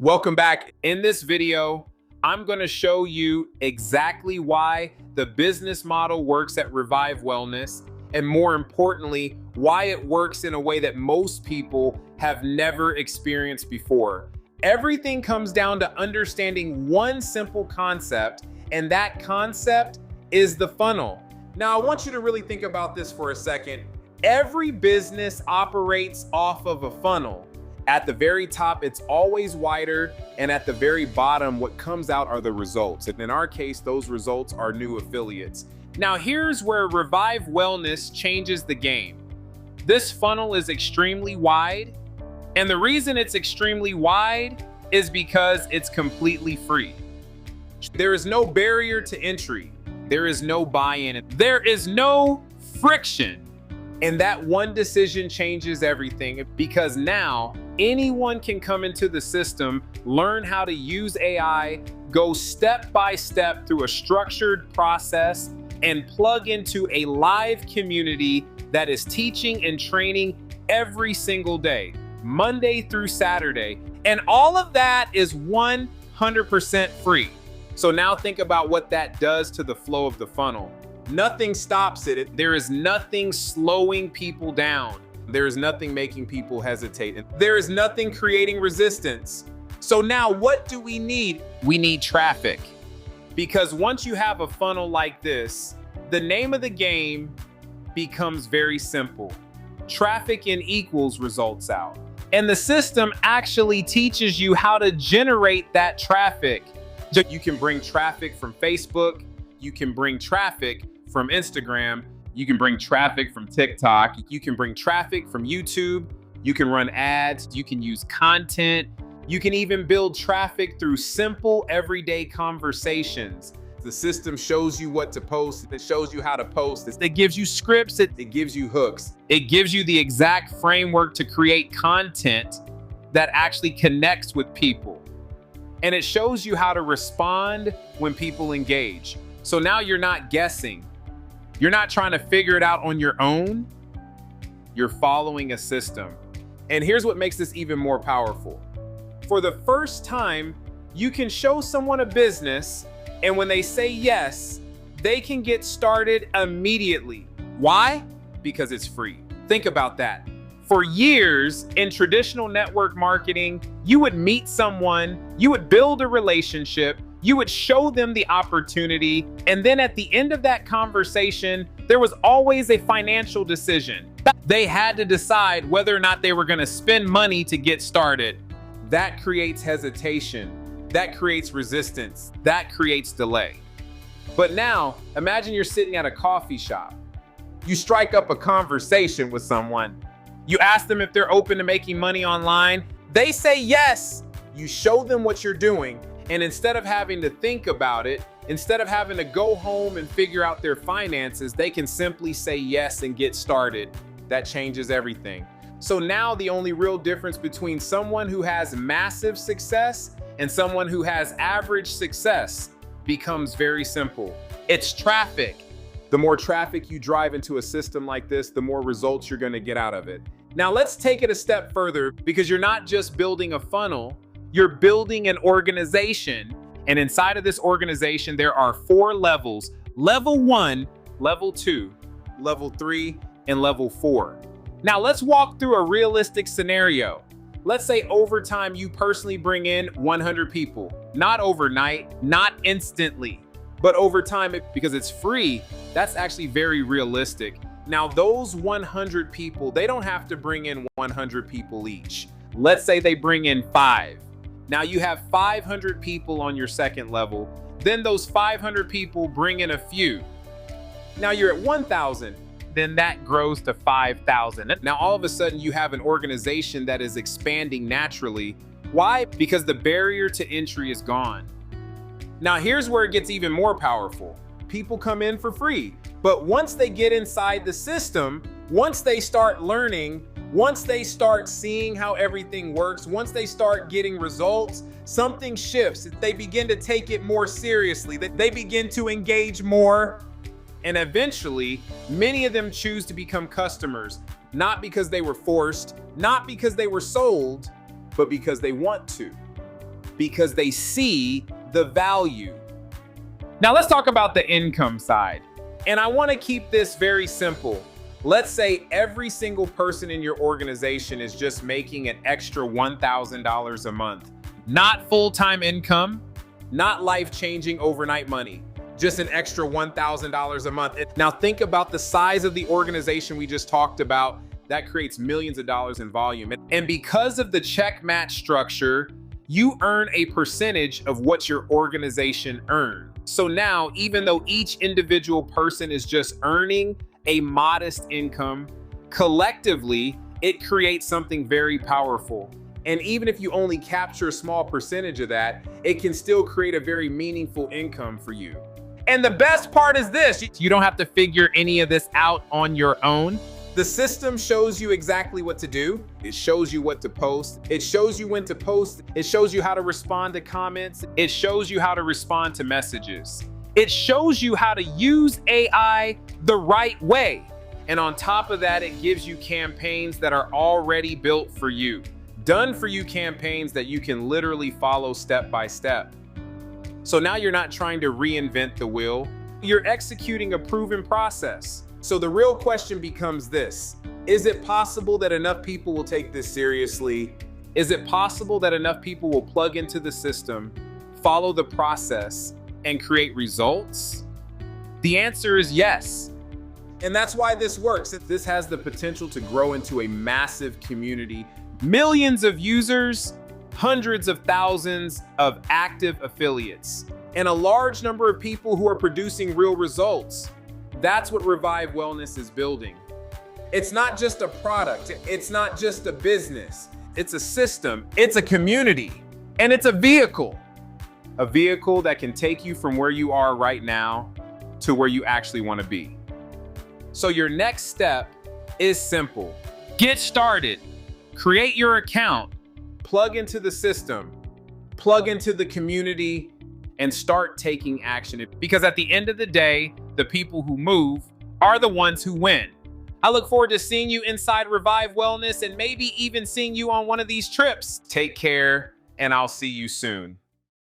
Welcome back. In this video, I'm going to show you exactly why the business model works at Revive Wellness, and more importantly, why it works in a way that most people have never experienced before. Everything comes down to understanding one simple concept, and that concept is the funnel. Now, I want you to really think about this for a second. Every business operates off of a funnel. At the very top, it's always wider, and at the very bottom, what comes out are the results. And in our case, those results are new affiliates. Now, here's where Revive Wellness changes the game. This funnel is extremely wide, and the reason it's extremely wide is because it's completely free. There is no barrier to entry. There is no buy-in. There is no friction. And that one decision changes everything, because now anyone can come into the system, learn how to use AI, go step by step through a structured process, and plug into a live community that is teaching and training every single day, Monday through Saturday. And all of that is 100% free. So now think about what that does to the flow of the funnel. Nothing stops it. There is nothing slowing people down. There is nothing making people hesitate. There is nothing creating resistance. So now what do we need? We need traffic. Because once you have a funnel like this, the name of the game becomes very simple. Traffic in equals results out. And the system actually teaches you how to generate that traffic. You can bring traffic from Facebook. You can bring traffic from Instagram. You can bring traffic from TikTok. You can bring traffic from YouTube. You can run ads. You can use content. You can even build traffic through simple everyday conversations. The system shows you what to post. It shows you how to post. It gives you scripts. It gives you hooks. It gives you the exact framework to create content that actually connects with people. And it shows you how to respond when people engage. So now you're not guessing. You're not trying to figure it out on your own. You're following a system. And here's what makes this even more powerful. For the first time, you can show someone a business, and when they say yes, they can get started immediately. Why? Because it's free. Think about that. For years in traditional network marketing, you would meet someone, you would build a relationship, you would show them the opportunity, and then at the end of that conversation, there was always a financial decision. They had to decide whether or not they were going to spend money to get started. That creates hesitation. That creates resistance. That creates delay. But now, imagine you're sitting at a coffee shop. You strike up a conversation with someone. You ask them if they're open to making money online. They say yes. You show them what you're doing. And instead of having to think about it, instead of having to go home and figure out their finances, they can simply say yes and get started. That changes everything. So now the only real difference between someone who has massive success and someone who has average success becomes very simple. It's traffic. The more traffic you drive into a system like this, the more results you're going to get out of it. Now let's take it a step further, because you're not just building a funnel, you're building an organization. And inside of this organization, there are 4 levels: level 1, level 2, level 3, and level 4. Now let's walk through a realistic scenario. Let's say over time, you personally bring in 100 people, not overnight, not instantly, but over time, because it's free, that's actually very realistic. Now those 100 people, they don't have to bring in 100 people each. Let's say they bring in 5. Now you have 500 people on your second level. Then those 500 people bring in a few. Now you're at 1,000. Then that grows to 5,000. Now all of a sudden you have an organization that is expanding naturally. Why? Because the barrier to entry is gone. Now here's where it gets even more powerful. People come in for free, but once they get inside the system, once they start learning, once they start seeing how everything works, once they start getting results, something shifts. They begin to take it more seriously. They begin to engage more. And eventually, many of them choose to become customers, not because they were forced, not because they were sold, but because they want to. because they see the value. Now let's talk about the income side. And I want to keep this very simple. Let's say every single person in your organization is just making an extra $1,000 a month. Not full-time income, not life-changing overnight money, just an extra $1,000 a month. Now think about the size of the organization we just talked about. That creates millions of dollars in volume. And because of the check match structure, you earn a percentage of what your organization earns. So now, even though each individual person is just earning a modest income, collectively, it creates something very powerful. And even if you only capture a small percentage of that, it can still create a very meaningful income for you. And the best part is this, you don't have to figure any of this out on your own. The system shows you exactly what to do. It shows you what to post. It shows you when to post. It shows you how to respond to comments. It shows you how to respond to messages. It shows you how to use AI the right way. And on top of that, it gives you campaigns that are already built for you. Done for you campaigns that you can literally follow step by step. So now you're not trying to reinvent the wheel. You're executing a proven process. So the real question becomes this: is it possible that enough people will take this seriously? Is it possible that enough people will plug into the system, follow the process, and create results? The answer is yes. And that's why this works. This has the potential to grow into a massive community, millions of users, hundreds of thousands of active affiliates, and a large number of people who are producing real results. That's what Revive Wellness is building. It's not just a product. It's not just a business. It's a system. It's a community. And it's a vehicle. A vehicle that can take you from where you are right now to where you actually want to be. So your next step is simple. Get started. Create your account. Plug into the system. Plug into the community. And start taking action. Because at the end of the day, the people who move are the ones who win. I look forward to seeing you inside Revive Wellness and maybe even seeing you on one of these trips. Take care, and I'll see you soon.